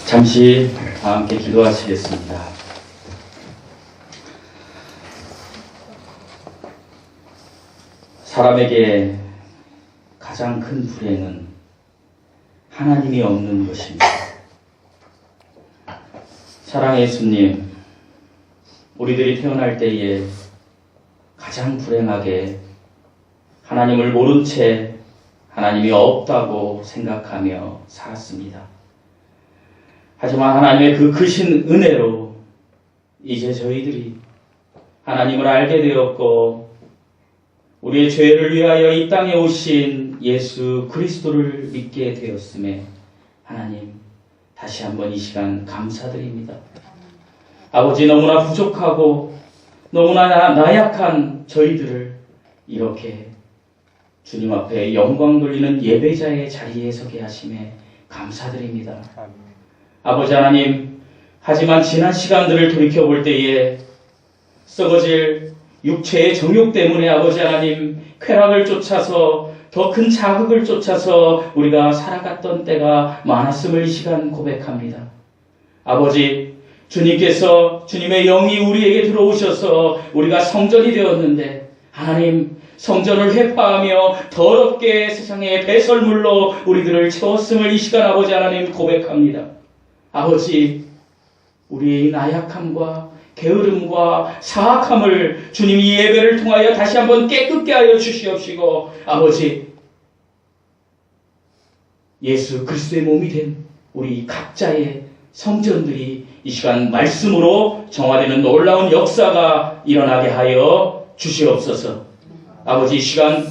잠시 다 함께 기도하시겠습니다. 사람에게 가장 큰 불행은 하나님이 없는 것입니다. 사랑의 예수님, 우리들이 태어날 때에 가장 불행하게 하나님을 모른 채 하나님이 없다고 생각하며 살았습니다. 하지만 하나님의 그 크신 은혜로 이제 저희들이 하나님을 알게 되었고 우리의 죄를 위하여 이 땅에 오신 예수 그리스도를 믿게 되었음에 하나님 다시 한번 이 시간 감사드립니다. 아버지, 너무나 부족하고 너무나 나약한 저희들을 이렇게 주님 앞에 영광 돌리는 예배자의 자리에 서게 하심에 감사드립니다. 아버지 하나님, 하지만 지난 시간들을 돌이켜볼 때에 썩어질 육체의 정욕 때문에 아버지 하나님 쾌락을 쫓아서 더 큰 자극을 쫓아서 우리가 살아갔던 때가 많았음을 이 시간 고백합니다. 아버지, 주님께서 주님의 영이 우리에게 들어오셔서 우리가 성전이 되었는데 하나님 성전을 회파하며 더럽게 세상의 배설물로 우리들을 채웠음을 이 시간 아버지 하나님 고백합니다. 아버지, 우리의 나약함과 게으름과 사악함을 주님이 이 예배를 통하여 다시 한번 깨끗게 하여 주시옵시고 아버지, 예수 그리스도의 몸이 된 우리 각자의 성전들이 이 시간 말씀으로 정화되는 놀라운 역사가 일어나게 하여 주시옵소서. 아버지, 이 시간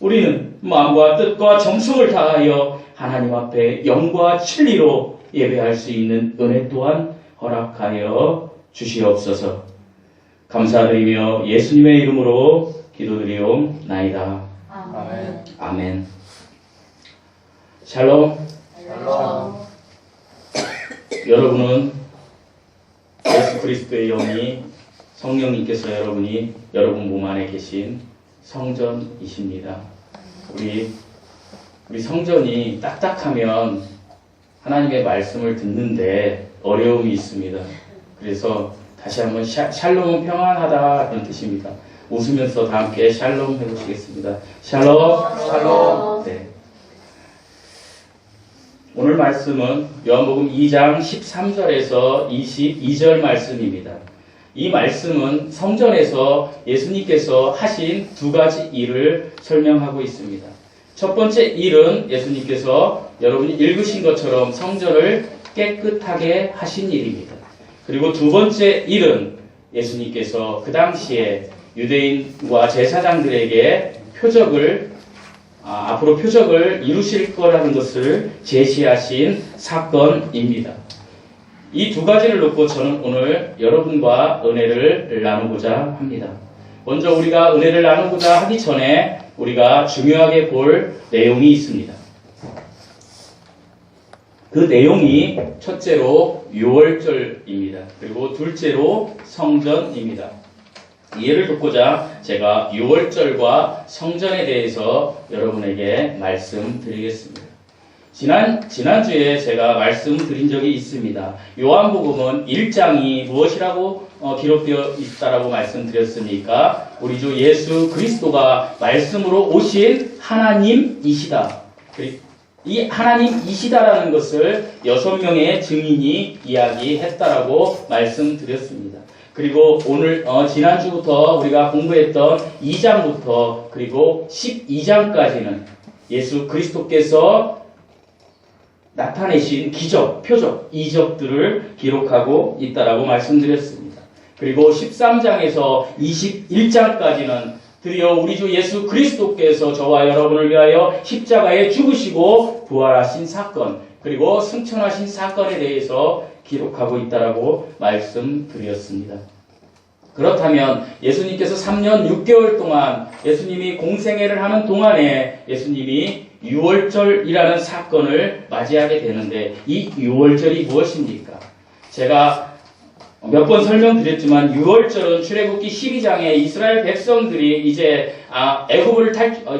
우리는 마음과 뜻과 정성을 다하여 하나님 앞에 영과 진리로 예배할 수 있는 은혜 또한 허락하여 주시옵소서. 감사드리며 예수님의 이름으로 기도드리옵나이다. 아멘. 아멘. 샬롬. 샬롬. 여러분은 예수 그리스도의 영이 성령님께서 여러분 몸 안에 계신 성전이십니다. 우리 성전이 딱딱하면 하나님의 말씀을 듣는데 어려움이 있습니다. 그래서 다시 한번 샬롬은 평안하다 그런 뜻입니다. 웃으면서 다 함께 샬롬 해보시겠습니다. 샬롬. 샬롬. 네. 오늘 말씀은 요한복음 2장 13절에서 22절 말씀입니다. 이 말씀은 성전에서 예수님께서 하신 두 가지 일을 설명하고 있습니다. 첫 번째 일은 예수님께서 여러분이 읽으신 것처럼 성전을 깨끗하게 하신 일입니다. 그리고 두 번째 일은 예수님께서 그 당시에 유대인과 제사장들에게 앞으로 표적을 이루실 거라는 것을 제시하신 사건입니다. 이 두 가지를 놓고 저는 오늘 여러분과 은혜를 나누고자 합니다. 먼저 우리가 은혜를 나누고자 하기 전에 우리가 중요하게 볼 내용이 있습니다. 그 내용이 첫째로 유월절입니다. 그리고 둘째로 성전입니다. 이해를 돕고자 제가 유월절과 성전에 대해서 여러분에게 말씀드리겠습니다. 지난주에 제가 말씀드린 적이 있습니다. 요한복음은 1장이 무엇이라고 기록되어 있다라고 말씀드렸습니까? 우리 주 예수 그리스도가 말씀으로 오신 하나님이시다. 이 하나님이시다라는 것을 6명의 증인이 이야기했다라고 말씀드렸습니다. 그리고 오늘 지난주부터 우리가 공부했던 2장부터 그리고 12장까지는 예수 그리스도께서 나타내신 기적, 표적, 이적들을 기록하고 있다라고 말씀드렸습니다. 그리고 13장에서 21장까지는 드디어 우리 주 예수 그리스도께서 저와 여러분을 위하여 십자가에 죽으시고 부활하신 사건, 그리고 승천하신 사건에 대해서 기록하고 있다라고 말씀드렸습니다. 그렇다면 예수님께서 3년 6개월 동안 예수님이 공생애를 하는 동안에 예수님이 유월절이라는 사건을 맞이하게 되는데 이 유월절이 무엇입니까? 제가 몇 번 설명드렸지만 유월절은 출애굽기 12장에 이스라엘 백성들이 이제 애굽을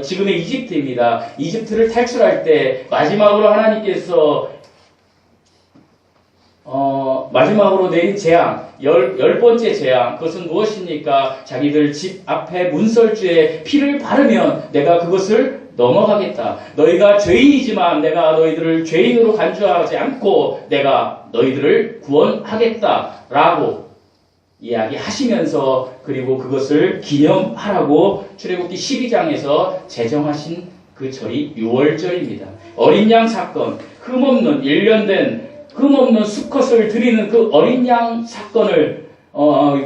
지금의 이집트입니다. 이집트를 탈출할 때 마지막으로 하나님께서 마지막으로 내린 재앙, 열 번째 재앙, 그것은 무엇입니까? 자기들 집 앞에 문설주에 피를 바르면 내가 그것을 넘어가겠다. 너희가 죄인이지만 내가 너희들을 죄인으로 간주하지 않고 내가 너희들을 구원하겠다라고 이야기하시면서 그리고 그것을 기념하라고 출애굽기 12장에서 제정하신 그 절이 유월절입니다. 어린 양 사건, 흠없는 1년 된 흠없는 수컷을 드리는 그 어린 양 사건을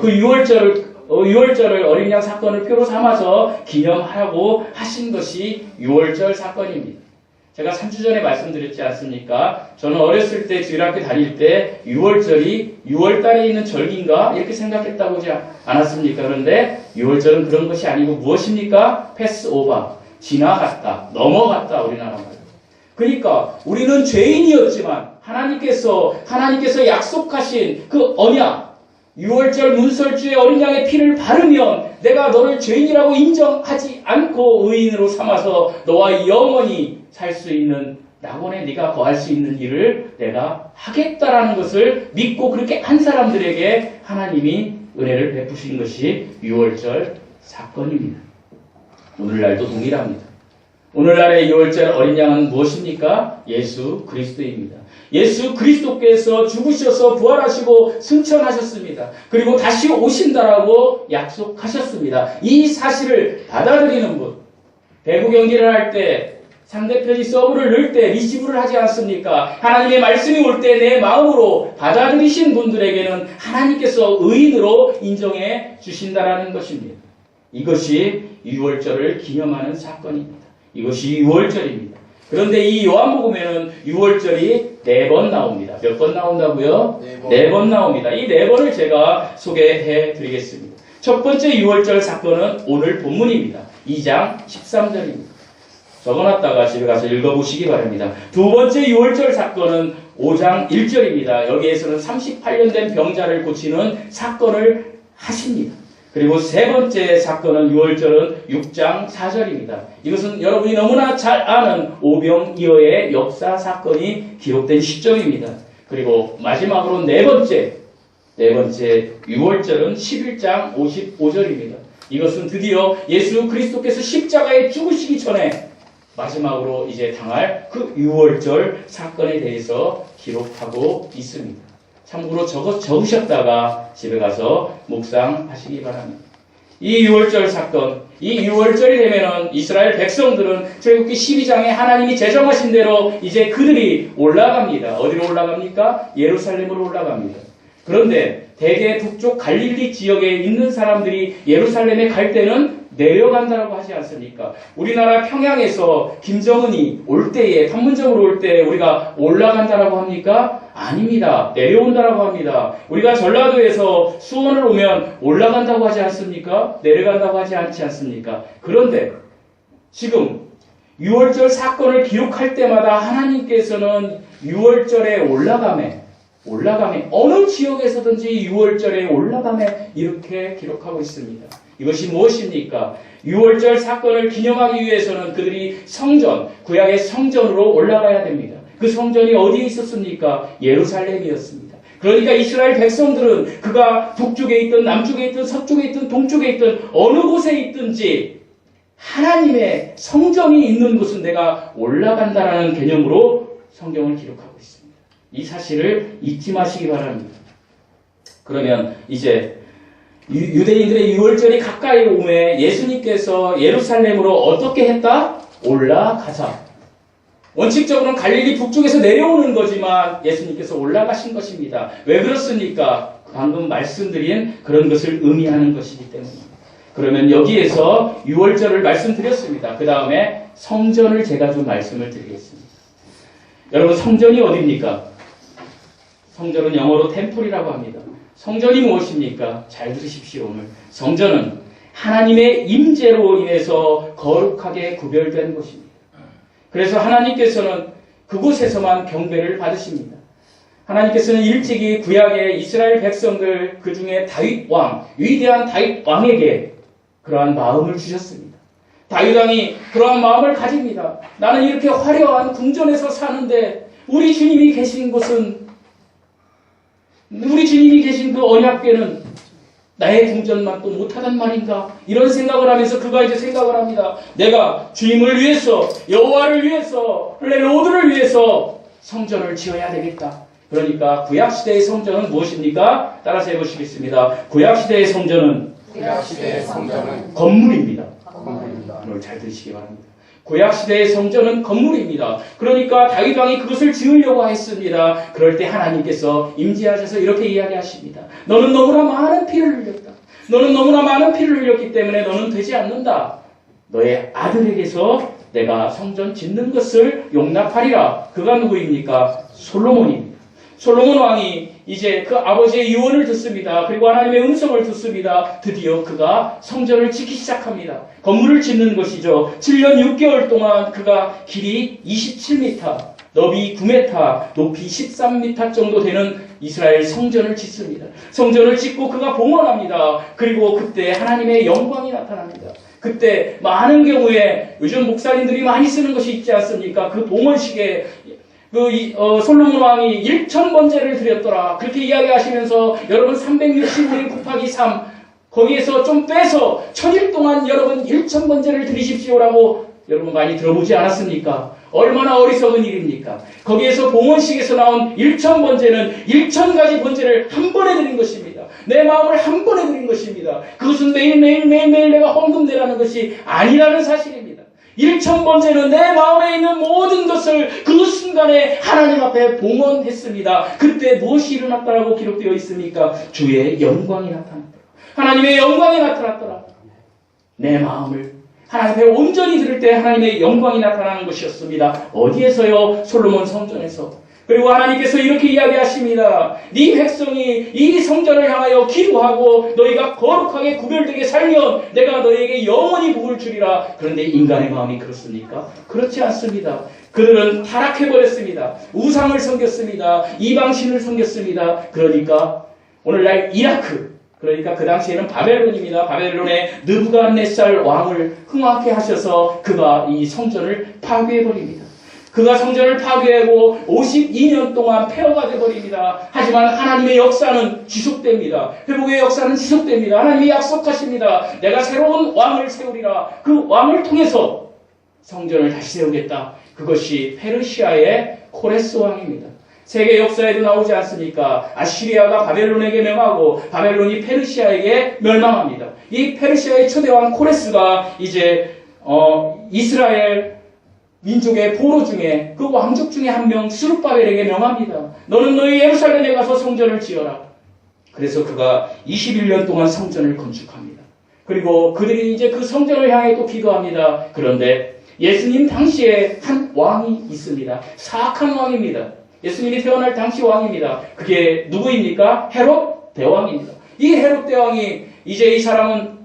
그 유월절을 어린 양 사건을 표로 삼아서 기념하라고 하신 것이 유월절 사건입니다. 제가 3주 전에 말씀드렸지 않습니까? 저는 어렸을 때 주일학교 다닐 때 유월절이 6월달에 있는 절기인가 이렇게 생각했다고 하지 않았습니까? 그런데 유월절은 그런 것이 아니고 무엇입니까? 패스오버, 지나갔다, 넘어갔다, 우리나라 말로. 그러니까 우리는 죄인이었지만 하나님께서 약속하신 그 언약, 6월절 문설주에 어린 양의 피를 바르면 내가 너를 죄인이라고 인정하지 않고 의인으로 삼아서 너와 영원히 살 수 있는 낙원에 네가 거할 수 있는 일을 내가 하겠다라는 것을 믿고 그렇게 한 사람들에게 하나님이 은혜를 베푸신 것이 6월절 사건입니다. 오늘날도 동일합니다. 오늘날의 6월절 어린 양은 무엇입니까? 예수 그리스도입니다. 예수 그리스도께서 죽으셔서 부활하시고 승천하셨습니다. 그리고 다시 오신다라고 약속하셨습니다. 이 사실을 받아들이는 분, 배구 경기를 할 때 상대편이 서브를 넣을 때 리시브를 하지 않습니까? 하나님의 말씀이 올 때 내 마음으로 받아들이신 분들에게는 하나님께서 의인으로 인정해 주신다라는 것입니다. 이것이 6월절을 기념하는 사건입니다. 이것이 6월절입니다. 그런데 이 요한복음에는 6월절이 4번 나옵니다. 몇 번 나온다고요? 4번 나옵니다. 이 4번을 제가 소개해 드리겠습니다. 첫 번째 6월절 사건은 오늘 본문입니다. 2장 13절입니다. 적어놨다가 집에 가서 읽어보시기 바랍니다. 두 번째 6월절 사건은 5장 1절입니다. 여기에서는 38년 된 병자를 고치는 사건을 하십니다. 그리고 세 번째 사건은 6월절은 6장 4절입니다. 이것은 여러분이 너무나 잘 아는 오병이어의 역사 사건이 기록된 시점입니다. 그리고 마지막으로 네 번째 6월절은 11장 55절입니다. 이것은 드디어 예수 그리스도께서 십자가에 죽으시기 전에 마지막으로 이제 당할 그 6월절 사건에 대해서 기록하고 있습니다. 참고로 적으셨다가 집에 가서 묵상하시기 바랍니다. 이 6월절 사건, 이 6월절이 되면은 이스라엘 백성들은 출애굽기 12장에 하나님이 제정하신 대로 이제 그들이 올라갑니다. 어디로 올라갑니까? 예루살렘으로 올라갑니다. 그런데 대개 북쪽 갈릴리 지역에 있는 사람들이 예루살렘에 갈 때는 내려간다라고 하지 않습니까? 우리나라 평양에서 김정은이 올 때에 판문점으로 올 때 우리가 올라간다라고 합니까? 아닙니다. 내려온다라고 합니다. 우리가 전라도에서 수원을 오면 올라간다고 하지 않습니까? 내려간다고 하지 않지 않습니까? 그런데 지금 6월절 사건을 기록할 때마다 하나님께서는 6월절에 올라감에 어느 지역에서든지 6월절에 올라감에 이렇게 기록하고 있습니다. 이것이 무엇입니까? 6월절 사건을 기념하기 위해서는 그들이 성전, 구약의 성전으로 올라가야 됩니다. 그 성전이 어디에 있었습니까? 예루살렘이었습니다. 그러니까 이스라엘 백성들은 그가 북쪽에 있든 남쪽에 있든 서쪽에 있든 동쪽에 있든 어느 곳에 있든지 하나님의 성전이 있는 곳은 내가 올라간다라는 개념으로 성경을 기록하고 있습니다. 이 사실을 잊지 마시기 바랍니다. 그러면 이제 유대인들의 6월절이 가까이 오매 예수님께서 예루살렘으로 어떻게 했다? 올라가자. 원칙적으로는 갈릴리 북쪽에서 내려오는 거지만 예수님께서 올라가신 것입니다. 왜 그렇습니까? 방금 말씀드린 그런 것을 의미하는 것이기 때문입니다. 그러면 여기에서 6월절을 말씀드렸습니다. 그 다음에 성전을 제가 좀 말씀을 드리겠습니다. 여러분 성전이 어디입니까? 성전은 영어로 템플이라고 합니다. 성전이 무엇입니까? 잘 들으십시오. 오늘 성전은 하나님의 임재로 인해서 거룩하게 구별된 곳입니다. 그래서 하나님께서는 그곳에서만 경배를 받으십니다. 하나님께서는 일찍이 구약의 이스라엘 백성들 그 중에 다윗 왕, 위대한 다윗 왕에게 그러한 마음을 주셨습니다. 다윗 왕이 그러한 마음을 가집니다. 나는 이렇게 화려한 궁전에서 사는데 우리 주님이 계신 곳은 우리 주님이 계신 그 언약궤는 나의 궁전만 또 못하단 말인가? 이런 생각을 하면서 그가 이제 생각을 합니다. 내가 주님을 위해서, 여호와를 위해서, 렐로드를 위해서 성전을 지어야 되겠다. 그러니까 구약시대의 성전은 무엇입니까? 따라서 해보시겠습니다. 구약시대의 성전은 건물입니다. 오늘 잘 들으시기 바랍니다. 구약시대의 성전은 건물입니다. 그러니까 다윗 왕이 그것을 지으려고 했습니다. 그럴 때 하나님께서 임재하셔서 이렇게 이야기하십니다. 너는 너무나 많은 피를 흘렸다. 너는 너무나 많은 피를 흘렸기 때문에 너는 되지 않는다. 너의 아들에게서 내가 성전 짓는 것을 용납하리라. 그가 누구입니까? 솔로몬입니다. 솔로몬 왕이 이제 그 아버지의 유언을 듣습니다. 그리고 하나님의 음성을 듣습니다. 드디어 그가 성전을 짓기 시작합니다. 건물을 짓는 것이죠. 7년 6개월 동안 그가 길이 27m, 너비 9m, 높이 13m 정도 되는 이스라엘 성전을 짓습니다. 성전을 짓고 그가 봉헌합니다. 그리고 그때 하나님의 영광이 나타납니다. 그때 많은 경우에 요즘 목사님들이 많이 쓰는 것이 있지 않습니까? 그 봉헌식에 솔로몬 왕이 1000번제를 드렸더라. 그렇게 이야기하시면서 여러분 365일 곱하기 3 거기에서 좀 빼서 1000일 동안 여러분 1000번제를 드리십시오라고 여러분 많이 들어보지 않았습니까? 얼마나 어리석은 일입니까? 거기에서 봉헌식에서 나온 1000번제는 1000가지 번제를 한 번에 드린 것입니다. 내 마음을 한 번에 드린 것입니다. 그것은 매일매일 내가 헌금 내라는 것이 아니라는 사실입니다. 1000번째는 내 마음에 있는 모든 것을 그 순간에 하나님 앞에 봉헌했습니다. 그때 무엇이 일어났다라고 기록되어 있습니까? 주의 영광이 나타났더라. 하나님의 영광이 나타났더라. 내 마음을 하나님 앞에 온전히 들을 때 하나님의 영광이 나타나는 것이었습니다. 어디에서요? 솔로몬 성전에서. 그리고 하나님께서 이렇게 이야기하십니다. 네 백성이 이 성전을 향하여 기도하고 너희가 거룩하게 구별되게 살면 내가 너희에게 영원히 복을 주리라. 그런데 인간의 마음이 그렇습니까? 그렇지 않습니다. 그들은 타락해버렸습니다. 우상을 섬겼습니다. 이방신을 섬겼습니다. 그러니까 오늘날 이라크, 그러니까 그 당시에는 바벨론입니다. 바벨론의 느부갓네살 왕을 흥하게 하셔서 그가 이 성전을 파괴해버립니다. 그가 성전을 파괴하고 52년 동안 폐허가 되어버립니다. 하지만 하나님의 역사는 지속됩니다. 회복의 역사는 지속됩니다. 하나님이 약속하십니다. 내가 새로운 왕을 세우리라. 그 왕을 통해서 성전을 다시 세우겠다. 그것이 페르시아의 코레스 왕입니다. 세계 역사에도 나오지 않습니까? 아시리아가 바벨론에게 명하고 바벨론이 페르시아에게 멸망합니다. 이 페르시아의 초대왕 코레스가 이제 이스라엘 민족의 보로 중에 그 왕족 중에 한 명 스룹바벨에게 명합니다. 너는 너희 예루살렘에 가서 성전을 지어라. 그래서 그가 21년 동안 성전을 건축합니다. 그리고 그들이 이제 그 성전을 향해 또 기도합니다. 그런데 예수님 당시에 한 왕이 있습니다. 사악한 왕입니다. 예수님이 태어날 당시 왕입니다. 그게 누구입니까? 헤롯 대왕입니다. 이 헤롯 대왕이 이제 이 사람은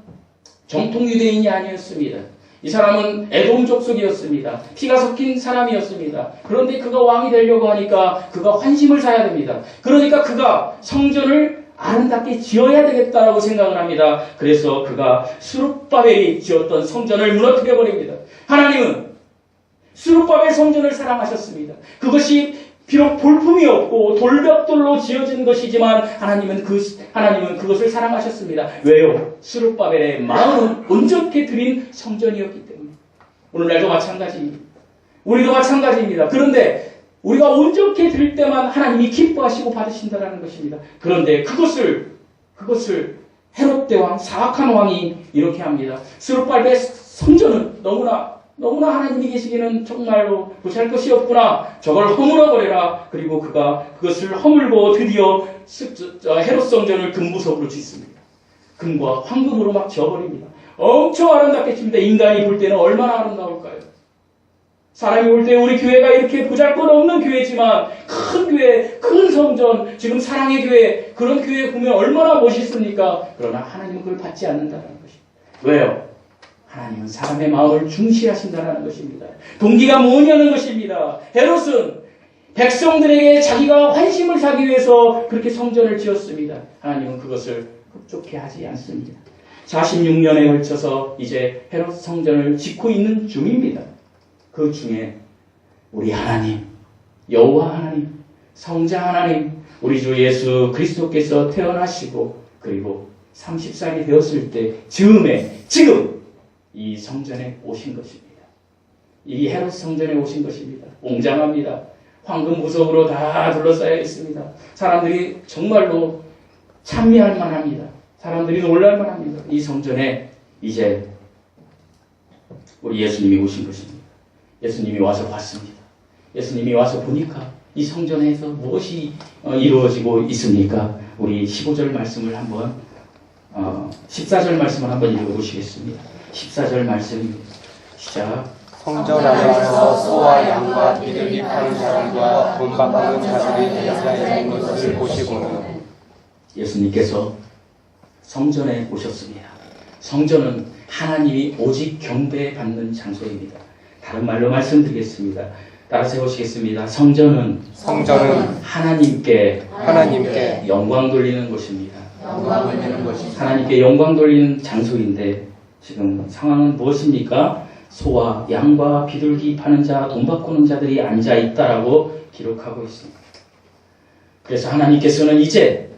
정통 유대인이 아니었습니다. 이 사람은 에돔 족속이었습니다. 피가 섞인 사람이었습니다. 그런데 그가 왕이 되려고 하니까 그가 환심을 사야 됩니다. 그러니까 그가 성전을 아름답게 지어야 되겠다라고 생각을 합니다. 그래서 그가 스룹바벨이 지었던 성전을 무너뜨려 버립니다. 하나님은 스룹바벨 성전을 사랑하셨습니다. 그것이 비록 볼품이 없고 돌벽돌로 지어진 것이지만 하나님은 그것을 사랑하셨습니다. 왜요? 스룹바벨의 마음은 온전케 드린 성전이었기 때문에. 오늘날도 마찬가지입니다. 우리도 마찬가지입니다. 그런데 우리가 온전케 드릴 때만 하나님이 기뻐하시고 받으신다는 것입니다. 그런데 그것을 헤롯 대왕, 사악한 왕이 이렇게 합니다. 스룹바벨의 성전은 너무나 하나님이 계시기는 정말로 보잘 것이 없구나. 저걸 허물어버려라. 그리고 그가 그것을 허물고 드디어 헤롯 성전을 금부석으로 짓습니다. 금과 황금으로 막 지어버립니다. 엄청 아름답게 칩니다. 인간이 볼 때는 얼마나 아름다울까요? 사람이 볼 때 우리 교회가 이렇게 보잘것없는 교회지만 큰 교회, 큰 성전, 지금 사랑의 교회, 그런 교회 보면 얼마나 멋있습니까? 그러나 하나님은 그걸 받지 않는다는 것입니다. 왜요? 하나님은 사람의 마음을 중시하신다는 것입니다. 동기가 뭐냐는 것입니다. 헤롯은 백성들에게 자기가 환심을 사기 위해서 그렇게 성전을 지었습니다. 하나님은 그것을 흡족해 하지 않습니다. 46년에 걸쳐서 이제 헤롯 성전을 짓고 있는 중입니다. 그 중에 우리 하나님, 여호와 하나님, 성자 하나님, 우리 주 예수 그리스도께서 태어나시고 그리고 30살이 되었을 때 지금 이 성전에 오신 것입니다. 이 헤롯 성전에 오신 것입니다. 웅장합니다. 황금 보석으로 다 둘러싸여 있습니다. 사람들이 정말로 찬미할 만합니다. 사람들이 놀랄 만합니다. 이 성전에 이제 우리 예수님이 오신 것입니다. 예수님이 와서 봤습니다. 예수님이 와서 보니까 이 성전에서 무엇이 이루어지고 있습니까? 우리 15절 말씀을 한번 14절 말씀을 한번 읽어보시겠습니다. 14절 말씀입니다. 시작. 성전 안에서 소와 양과 비둘기 파는 사람과 돈 바꾸는 자들이 앉아 있는 것을 보시고는 예수님께서 성전에 오셨습니다. 성전은 하나님이 오직 경배받는 장소입니다. 다른 말로 말씀드리겠습니다. 따라서 해보시겠습니다. 성전은 하나님께 영광 돌리는 곳입니다. 하나님께 영광 돌리는 장소인데 지금 상황은 무엇입니까? 소와 양과 비둘기 파는 자, 돈 바꾸는 자들이 앉아 있다라고 기록하고 있습니다. 그래서 하나님께서는 이제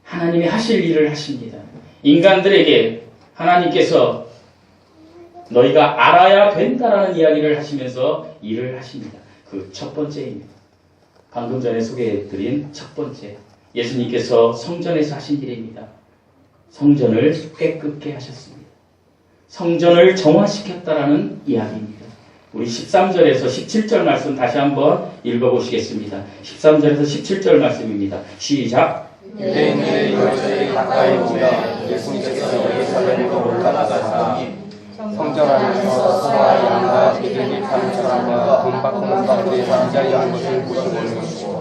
하나님이 하실 일을 하십니다. 인간들에게 하나님께서 너희가 알아야 된다라는 이야기를 하시면서 일을 하십니다. 그 첫 번째입니다. 방금 전에 소개해드린 첫 번째. 예수님께서 성전에서 하신 일입니다. 성전을 깨끗게 하셨습니다. 성전을 정화시켰다라는 이야기입니다. 우리 13절에서 17절 말씀 다시 한번 읽어보시겠습니다. 13절에서 17절 말씀입니다. 시작. 유대인들의 유월절이 가까이 오매 예수님께서 예루살렘으로 올라가사 성전 안에서 소와 양과 비둘기 파는 사람과 돈 바꾸는 자들이 앉아 있는 것을 보시고는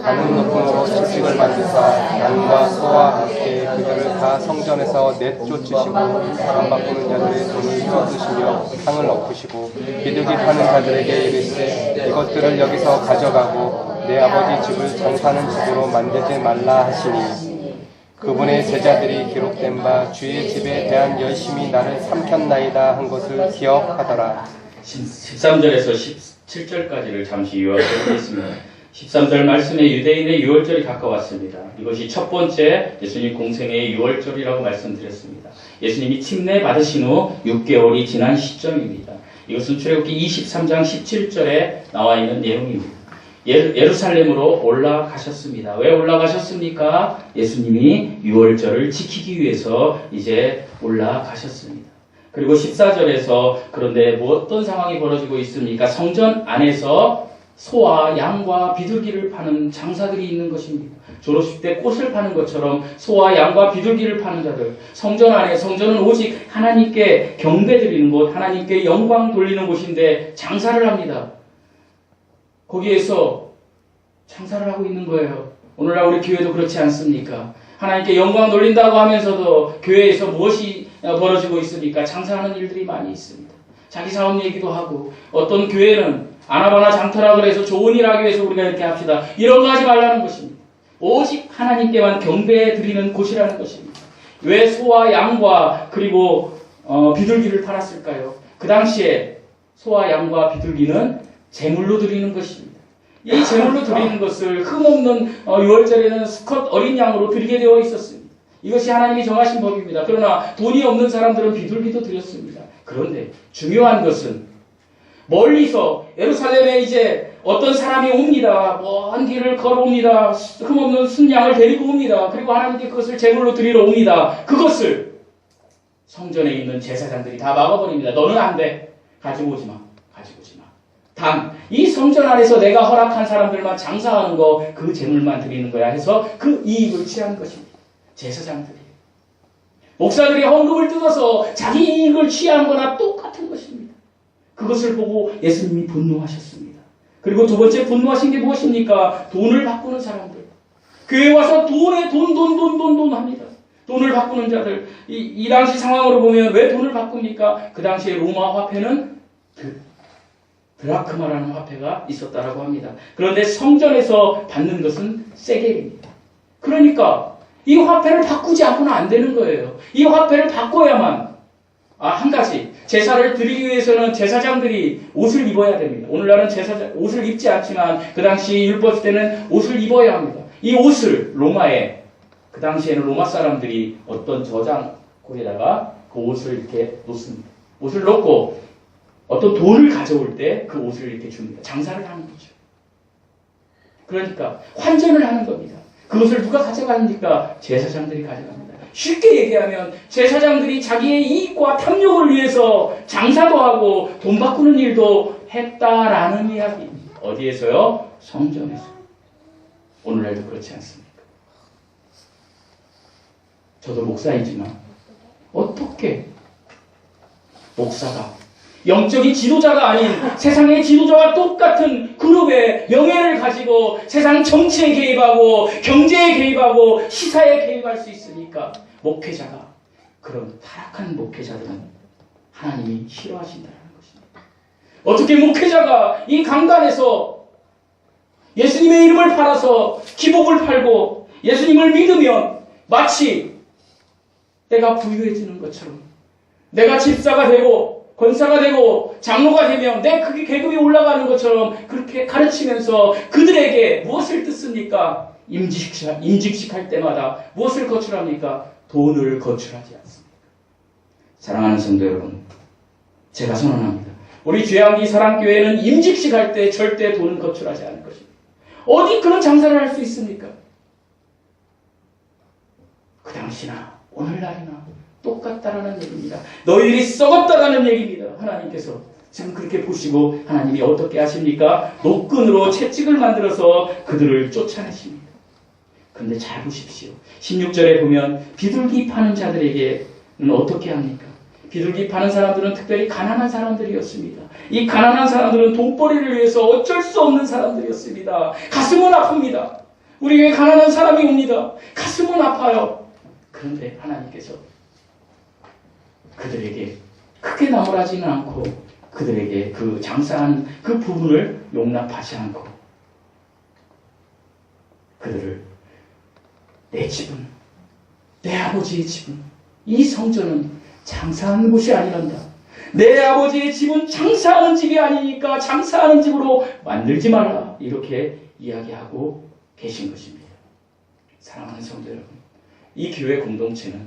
가는 높음으로 채찍을 만드사 양과 소와 함께 그들을 다 성전에서 내쫓으시고 돈 바꾸는 자들의 돈을 뜯으시며 상을 엎으시고 비둘기 파는 자들에게 이르시되 이것들을 여기서 가져가고 내 아버지 집을 장사하는 집으로 만들지 말라 하시니 그분의 제자들이 기록된 바 주의 집에 대한 열심히 나를 삼켰나이다 한 것을 기억하더라. 13절에서 17절까지를 잠시 요약해보겠습니다. 13절 말씀에 유대인의 유월절이 가까웠습니다. 이것이 첫 번째 예수님 공생의 유월절이라고 말씀드렸습니다. 예수님이 침례 받으신 후 6개월이 지난 시점입니다. 이것은 출애굽기 23장 17절에 나와 있는 내용입니다. 예루살렘으로 올라가셨습니다. 왜 올라가셨습니까? 예수님이 유월절을 지키기 위해서 이제 올라가셨습니다. 그리고 14절에서 그런데 어떤 상황이 벌어지고 있습니까? 성전 안에서 소와 양과 비둘기를 파는 장사들이 있는 것입니다. 졸업식 때 꽃을 파는 것처럼 소와 양과 비둘기를 파는 자들, 성전 안에, 성전은 오직 하나님께 경배드리는 곳, 하나님께 영광 돌리는 곳인데 장사를 합니다. 거기에서 장사를 하고 있는 거예요. 오늘날 우리 교회도 그렇지 않습니까? 하나님께 영광 돌린다고 하면서도 교회에서 무엇이 벌어지고 있습니까? 장사하는 일들이 많이 있습니다. 자기 사업 얘기도 하고, 어떤 교회는 아나바나 장터라 그래서 좋은 일 하기 위해서 우리가 이렇게 합시다. 이런 거 하지 말라는 것입니다. 오직 하나님께만 경배해 드리는 곳이라는 것입니다. 왜 소와 양과 그리고 비둘기를 팔았을까요? 그 당시에 소와 양과 비둘기는 제물로 드리는 것입니다. 이 제물로 드리는 것을 흠없는 유월절에는 수컷 어린 양으로 드리게 되어 있었습니다. 이것이 하나님이 정하신 법입니다. 그러나 돈이 없는 사람들은 비둘기도 드렸습니다. 그런데 중요한 것은 멀리서 예루살렘에 이제 어떤 사람이 옵니다. 먼 길을 걸어옵니다. 흠없는 순양을 데리고 옵니다. 그리고 하나님께 그것을 제물로 드리러 옵니다. 그것을 성전에 있는 제사장들이 다 막아버립니다. 너는 안 돼. 가지고 오지 마. 가지고 오지 마. 단, 이 성전 안에서 내가 허락한 사람들만 장사하는 거, 그 제물만 드리는 거야 해서 그 이익을 취한 것입니다. 제사장들이. 목사들이 헌금을 뜯어서 자기 이익을 취한 거나 똑같은 것입니다. 그것을 보고 예수님이 분노하셨습니다. 그리고 두 번째 분노하신 게 무엇입니까? 돈을 바꾸는 사람들. 교회 와서 돈에 돈 합니다. 돈을 바꾸는 자들. 이 당시 상황으로 보면 왜 돈을 바꿉니까? 그 당시에 로마 화폐는 드라크마라는 화폐가 있었다라고 합니다. 그런데 성전에서 받는 것은 세겔입니다. 그러니까 이 화폐를 바꾸지 않고는 안 되는 거예요. 이 화폐를 바꿔야만 한 가지. 제사를 드리기 위해서는 제사장들이 옷을 입어야 됩니다. 오늘날은 옷을 입지 않지만 그 당시 율법 때는 옷을 입어야 합니다. 이 옷을 로마에, 그 당시에는 로마 사람들이 어떤 저장고에다가 그 옷을 이렇게 놓습니다. 옷을 놓고 어떤 돈을 가져올 때 그 옷을 이렇게 줍니다. 장사를 하는 거죠. 그러니까 환전을 하는 겁니다. 그것을 누가 가져갑니까? 제사장들이 가져갑니다. 쉽게 얘기하면 제사장들이 자기의 이익과 탐욕을 위해서 장사도 하고 돈 바꾸는 일도 했다라는 이야기입니다. 어디에서요? 성전에서. 오늘날도 그렇지 않습니까? 저도 목사이지만 어떻게 목사가 영적인 지도자가 아닌 세상의 지도자와 똑같은 그룹의 명예를 가지고 세상 정치에 개입하고 경제에 개입하고 시사에 개입할 수 있으니까 목회자가, 그런 타락한 목회자들은 하나님이 싫어하신다는 것입니다. 어떻게 목회자가 이 강단에서 예수님의 이름을 팔아서 기복을 팔고 예수님을 믿으면 마치 내가 부유해지는 것처럼, 내가 집사가 되고 권사가 되고 장로가 되면 내 그게 계급이 올라가는 것처럼 그렇게 가르치면서 그들에게 무엇을 뜻습니까? 임직식 할 때마다 무엇을 거출합니까? 돈을 거출하지 않습니까? 사랑하는 성도 여러분, 제가 선언합니다. 우리 죄암기 사랑교회는 임직식 할 때 절대 돈을 거출하지 않을 것입니다. 어디 그런 장사를 할 수 있습니까? 그 당시나 오늘날이나 똑같다라는 얘기입니다. 너희들이 썩었다라는 얘기입니다. 하나님께서 지금 그렇게 보시고 하나님이 어떻게 하십니까? 노끈으로 채찍을 만들어서 그들을 쫓아내십니다. 그런데 잘 보십시오. 16절에 보면 비둘기 파는 자들에게는 어떻게 합니까? 비둘기 파는 사람들은 특별히 가난한 사람들이었습니다. 이 가난한 사람들은 돈벌이를 위해서 어쩔 수 없는 사람들이었습니다. 가슴은 아픕니다. 우리에게 가난한 사람이 옵니다. 가슴은 아파요. 그런데 하나님께서 그들에게 크게 나무라지는 않고 그들에게 그 장사하는 그 부분을 용납하지 않고 그들을, 내 집은, 내 아버지의 집은, 이 성전은 장사하는 곳이 아니란다. 내 아버지의 집은 장사하는 집이 아니니까 장사하는 집으로 만들지 마라. 이렇게 이야기하고 계신 것입니다. 사랑하는 성도 여러분, 이 교회 공동체는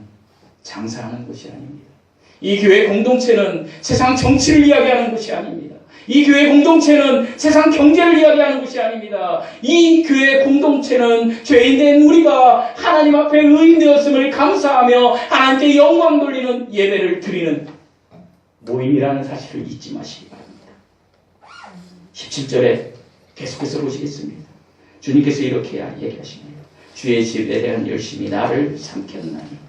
장사하는 곳이 아닙니다. 이 교회 공동체는 세상 정치를 이야기하는 곳이 아닙니다. 이 교회 공동체는 세상 경제를 이야기하는 곳이 아닙니다. 이 교회 공동체는 죄인된 우리가 하나님 앞에 의인 되었음을 감사하며 하나님께 영광 돌리는 예배를 드리는 모임이라는 사실을 잊지 마시기 바랍니다. 17절에 계속해서 보시겠습니다. 주님께서 이렇게 얘기하십니다. 주의 집에 대한 열심이 나를 삼켰나니.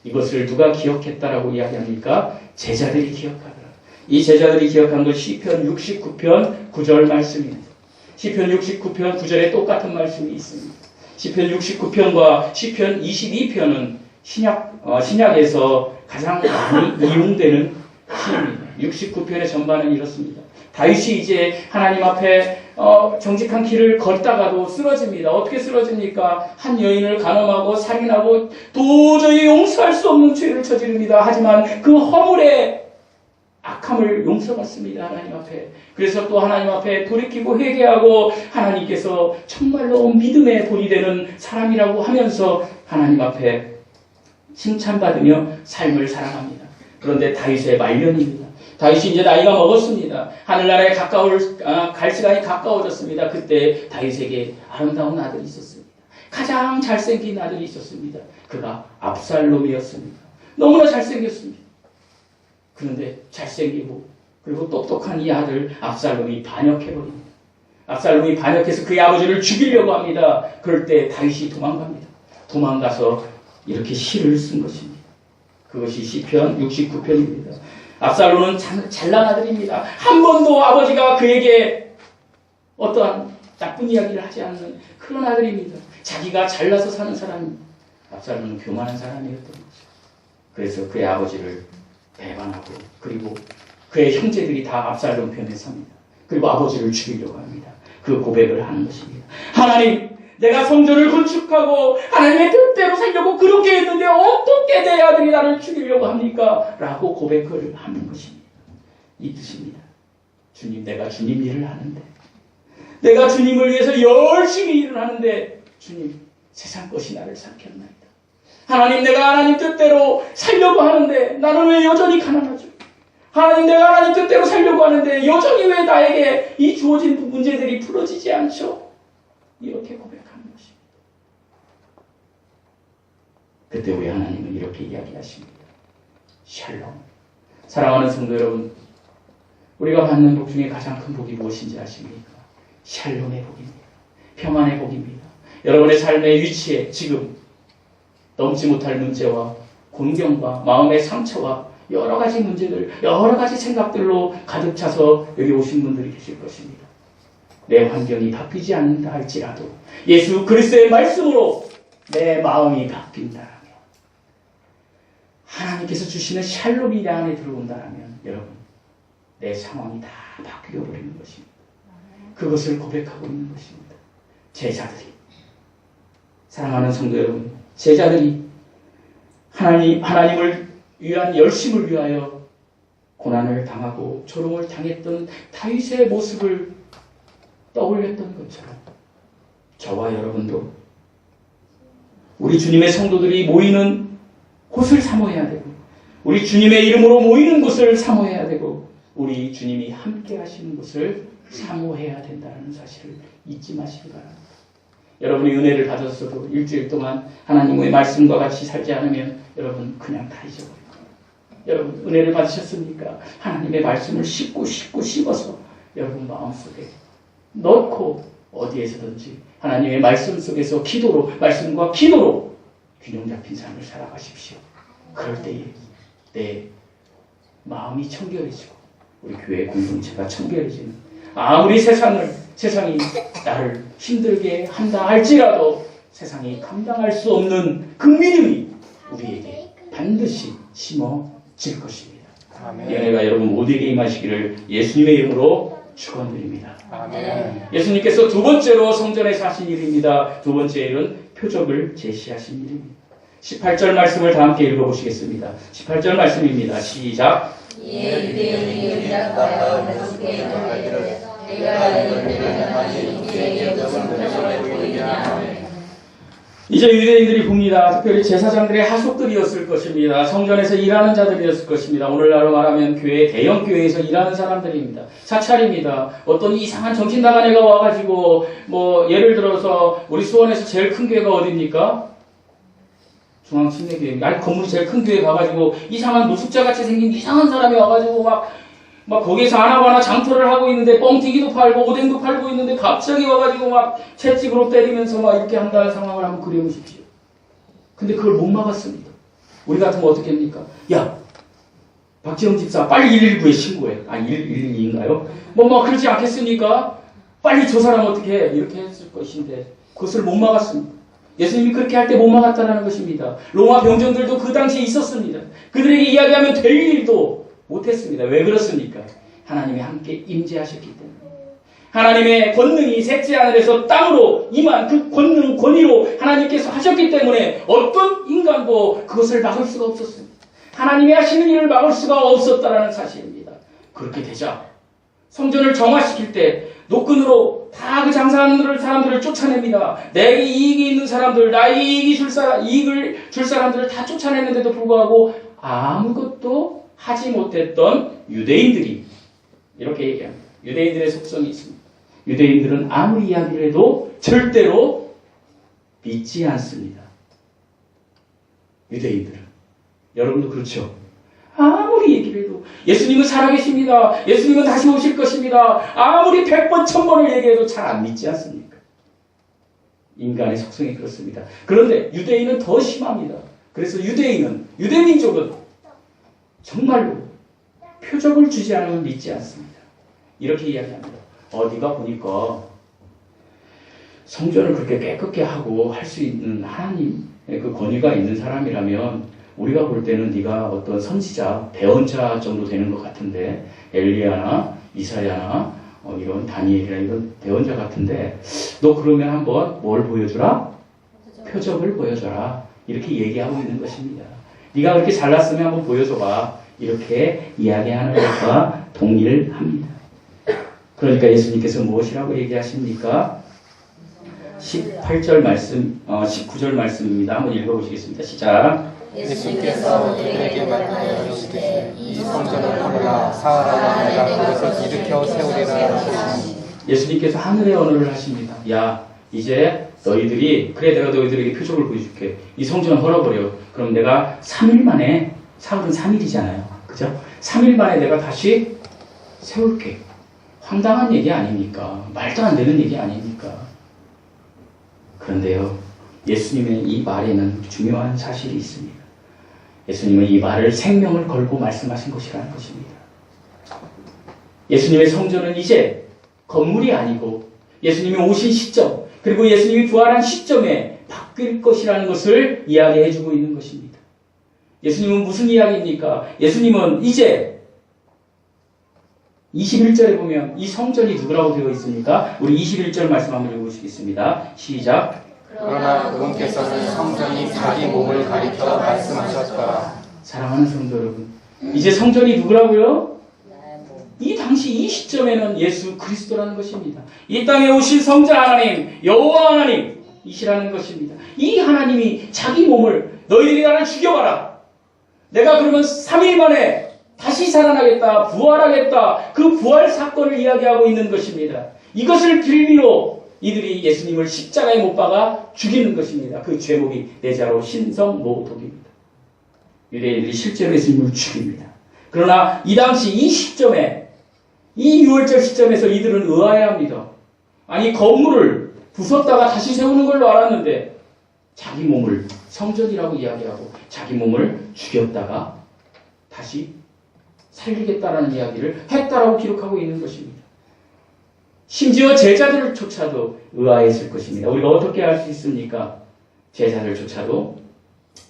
이것을 누가 기억했다라고 이야기합니까? 제자들이 기억하더라. 이 제자들이 기억한 건 시편 69편 9절 말씀입니다. 시편 69편 9절에 똑같은 말씀이 있습니다. 시편 69편과 시편 22편은 신약에서 가장 많이 이용되는 시입니다. 69편의 전반은 이렇습니다. 다윗이 이제 하나님 앞에 정직한 길을 걷다가도 쓰러집니다. 어떻게 쓰러집니까? 한 여인을 간음하고 살인하고 도저히 용서할 수 없는 죄를 저지릅니다. 하지만 그 허물의 악함을 용서받습니다. 하나님 앞에. 그래서 또 하나님 앞에 돌이키고 회개하고 하나님께서 정말로 믿음의 본이 되는 사람이라고 하면서 하나님 앞에 칭찬받으며 삶을 살아갑니다. 그런데 다윗의 말년입니다. 다윗이 이제 나이가 먹었습니다. 하늘나라에 갈 시간이 가까워졌습니다. 그때 다윗에게 아름다운 아들이 있었습니다. 가장 잘생긴 아들이 있었습니다. 그가 압살롬이었습니다. 너무나 잘생겼습니다. 그런데 잘생기고 그리고 똑똑한 이 아들 압살롬이 반역해버립니다. 압살롬이 반역해서 그의 아버지를 죽이려고 합니다. 그럴 때 다윗이 도망갑니다. 도망가서 이렇게 시를 쓴 것입니다. 그것이 시편 69편입니다. 압살롬은 잘난 아들입니다. 한 번도 아버지가 그에게 어떠한 나쁜 이야기를 하지 않는 그런 아들입니다. 자기가 잘나서 사는 사람입니다. 압살롬은 교만한 사람이었던 거죠. 그래서 그의 아버지를 배반하고 그리고 그의 형제들이 다 압살롬 편에 섭니다. 그리고 아버지를 죽이려고 합니다. 그 고백을 하는 것입니다. 하나님, 내가 성전을 건축하고 하나님의 뜻대로 살려고 그렇게 했는데 어떻게 내 아들이 나를 죽이려고 합니까? 라고 고백을 하는 것입니다. 이 뜻입니다. 주님, 내가 주님 일을 하는데, 내가 주님을 위해서 열심히 일을 하는데 주님, 세상 것이 나를 삼켰나이다. 하나님, 내가 하나님 뜻대로 살려고 하는데 나는 왜 여전히 가난하죠? 하나님, 내가 하나님 뜻대로 살려고 하는데 여전히 왜 나에게 이 주어진 문제들이 풀어지지 않죠? 이렇게 고백하는 것입니다. 그때 우리 하나님은 이렇게 이야기하십니다. 샬롬. 사랑하는 성도 여러분, 우리가 받는 복 중에 가장 큰 복이 무엇인지 아십니까? 샬롬의 복입니다. 평안의 복입니다. 여러분의 삶의 위치에 지금 넘지 못할 문제와 곤경과 마음의 상처와 여러 가지 문제들, 여러 가지 생각들로 가득 차서 여기 오신 분들이 계실 것입니다. 내 환경이 바뀌지 않는다 할지라도 예수 그리스도의 말씀으로 내 마음이 바뀐다라면, 하나님께서 주시는 샬롬이 내 안에 들어온다라면 여러분, 내 상황이 다 바뀌어 버리는 것입니다. 그것을 고백하고 있는 것입니다. 제자들이, 사랑하는 성도 여러분, 제자들이 하나님을 위한 열심을 위하여 고난을 당하고 조롱을 당했던 다윗의 모습을 떠올렸던 것처럼 저와 여러분도 우리 주님의 성도들이 모이는 곳을 사모해야 되고, 우리 주님의 이름으로 모이는 곳을 사모해야 되고, 우리 주님이 함께 하시는 곳을 사모해야 된다는 사실을 잊지 마시기 바랍니다. 여러분이 은혜를 받았어도 일주일 동안 하나님의 말씀과 같이 살지 않으면 여러분 그냥 다 잊어버릴 거예요. 여러분 은혜를 받으셨습니까? 하나님의 말씀을 씹고 씹어서 여러분 마음속에 넣고 어디에서든지 하나님의 말씀 속에서 기도로, 말씀과 기도로 균형 잡힌 삶을 살아가십시오. 그럴 때에 내 마음이 청결해지고 우리 교회 공동체가 청결해지는, 아무리 세상이 나를 힘들게 한다 할지라도 세상이 감당할 수 없는 그 믿음이 우리에게 반드시 심어질 것입니다. 아멘. 이 은혜가 여러분 모두에게 임하시기를 예수님의 이름으로 축원드립니다. 아멘. 예수님께서 두 번째로 성전에서 하신 일입니다. 두 번째 일은 표적을 제시하신 일입니다. 18절 말씀을 다 함께 읽어보시겠습니다. 18절 말씀입니다. 시작. 이에 유대인이 의자가 함께 이르되 내가 이를 하니 이에게 무슨 표적을 보이냐. 이제 유대인들이 봅니다. 특별히 제사장들의 하속들이었을 것입니다. 성전에서 일하는 자들이었을 것입니다. 오늘날로 말하면 대형 교회에서 일하는 사람들입니다. 사찰입니다. 어떤 이상한 정신 나간 애가 와가지고 예를 들어서 우리 수원에서 제일 큰 교회가 어디입니까? 중앙침례교회. 건물이 제일 큰 교회 가가지고 이상한 노숙자같이 생긴 이상한 사람이 와가지고 막 거기에서 하나하나 장터를 하고 있는데 뻥튀기도 팔고 오뎅도 팔고 있는데 갑자기 와가지고 막 채찍으로 때리면서 막 이렇게 한다는 상황을 한번 그려보십시오. 근데 그걸 못 막았습니다. 우리 같으면 어떻게 합니까? 야, 박지영 집사 빨리 119에 신고해. 112인가요? 그렇지 않겠습니까? 빨리 저 사람 어떻게 해? 이렇게 했을 것인데 그것을 못 막았습니다. 예수님이 그렇게 할 때 못 막았다는 것입니다. 로마 병정들도 그 당시에 있었습니다. 그들에게 이야기하면 될 일도 못했습니다. 왜 그렇습니까? 하나님이 함께 임재하셨기 때문에. 하나님의 권능이 셋째 하늘에서 땅으로 임한 그 권능, 권위로 하나님께서 하셨기 때문에 어떤 인간도 그것을 막을 수가 없었습니다. 하나님이 하시는 일을 막을 수가 없었다는 사실입니다. 그렇게 되자 성전을 정화시킬 때 노끈으로 다 그 장사하는 사람들을 쫓아냅니다. 내게 이익이 있는 사람들, 나에게 이익을 줄 사람들을 다 쫓아내는데도 불구하고 아무것도 하지 못했던 유대인들이 이렇게 얘기합니다. 유대인들의 속성이 있습니다. 유대인들은 아무리 이야기를 해도 절대로 믿지 않습니다. 유대인들은. 여러분도 그렇죠? 아무리 얘기를 해도 예수님은 살아계십니다. 예수님은 다시 오실 것입니다. 아무리 100번, 1000번을 얘기해도 잘 안 믿지 않습니까? 인간의 속성이 그렇습니다. 그런데 유대인은 더 심합니다. 그래서 유대민족은 정말로 표적을 주지 않으면 믿지 않습니다. 이렇게 이야기합니다. 네가 보니까 성전을 그렇게 깨끗게 하고 할 수 있는 하나님의 그 권위가 있는 사람이라면 우리가 볼 때는 네가 어떤 선지자, 대언자 정도 되는 것 같은데 엘리야나 이사야나 이런 다니엘이나 이런 대원자 같은데 너 그러면 한번 뭘 보여주라? 표적을 보여줘라. 이렇게 얘기하고 있는 것입니다. 네가 그렇게 잘났으면 한번 보여줘봐. 이렇게 이야기하는 것과 동일합니다. 그러니까 예수님께서 무엇이라고 얘기하십니까? 18절 말씀, 19절 말씀입니다. 한번 읽어보시겠습니다. 시작. 예수님께서 그들에게 말하시되 이 성전을 헐라 사하라 내가 그것을 일으켜 세우리라 하시니 예수님께서 하늘의 언어를 하십니다. 야, 이제 너희들이 그래 내가 너희들에게 표적을 보여줄게. 이 성전을 헐어버려. 그럼 내가 3일 만에 사흘은 3일이잖아요. 그죠? 3일 만에 내가 다시 세울게. 황당한 얘기 아닙니까? 말도 안 되는 얘기 아닙니까? 그런데요, 예수님의 이 말에는 중요한 사실이 있습니다. 예수님은 이 말을 생명을 걸고 말씀하신 것이라는 것입니다. 예수님의 성전은 이제 건물이 아니고 예수님이 오신 시점, 그리고 예수님이 부활한 시점에 바뀔 것이라는 것을 이야기해주고 있는 것입니다. 예수님은 무슨 이야기입니까? 예수님은 이제 21절에 보면 이 성전이 누구라고 되어 있습니까? 우리 21절 말씀 한번 읽어보시겠습니다. 시작. 그러나 그분께서는 성전이 자기 몸을 가리켜 말씀하셨더라. 사랑하는 성도 여러분, 이제 성전이 누구라고요? 이 당시 이 시점에는 예수 그리스도라는 것입니다. 이 땅에 오신 성자 하나님, 여호와 하나님이시라는 것입니다. 이 하나님이 자기 몸을 너희들이 나를 죽여봐라. 내가 그러면 3일 만에 다시 살아나겠다, 부활하겠다. 그 부활 사건을 이야기하고 있는 것입니다. 이것을 빌미로 이들이 예수님을 십자가에 못 박아 죽이는 것입니다. 그 죄목이 내자로 신성모독입니다. 유대인들이 실제로 예수님을 죽입니다. 그러나 이 당시 이 시점에, 이 6월절 시점에서 이들은 의아해합니다. 아니 건물을 부쉈다가 다시 세우는 걸로 알았는데 자기 몸을 성전이라고 이야기하고 자기 몸을 죽였다가 다시 살리겠다라는 이야기를 했다라고 기록하고 있는 것입니다. 심지어 제자들조차도 의아했을 것입니다. 우리가 어떻게 할 수 있습니까? 제자들조차도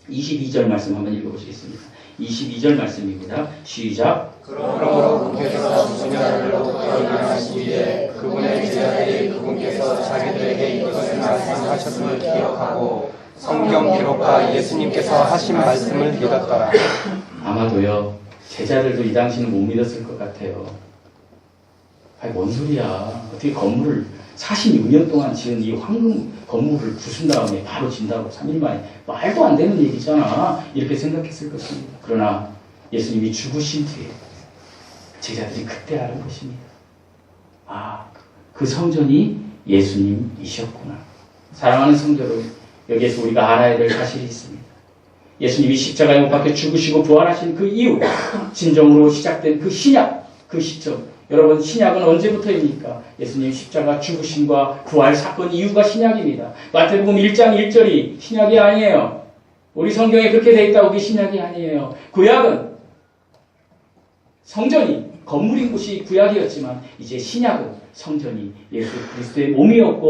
22절 말씀 한번 읽어보시겠습니다. 22절 말씀입니다. 시작. 그러므로 그분께서 수녀들로 일어나시기에 그분의 제자들이 그분께서 자기들에게 이것을 말씀하셨음을 기억하고 성경 기록과 예수님께서 하신 말씀을 믿었더라. 아마도요, 제자들도 이 당시는 못 믿었을 것 같아요. 아니, 뭔 소리야. 어떻게 건물을 46년 동안 지은 이 황금 건물을 부순 다음에 바로 진다고 3일 만에 말도 안 되는 얘기잖아. 이렇게 생각했을 것입니다. 그러나 예수님이 죽으신 뒤에 제자들이 그때 알은 것입니다. 아, 그 성전이 예수님이셨구나. 사랑하는 성도 여러분, 여기에서 우리가 알아야 될 사실이 있습니다. 예수님이 십자가에 못 박혀 죽으시고 부활하신 그 이후 진정으로 시작된 그 신약, 그 시점. 여러분, 신약은 언제부터입니까? 예수님 십자가 죽으심과 부활 사건 이유가 신약입니다. 마태복음 1장 1절이 신약이 아니에요. 우리 성경에 그렇게 돼 있다고 그게 신약이 아니에요. 구약은 성전이 건물인 곳이 구약이었지만 이제 신약은 성전이 예수 그리스도의 몸이었고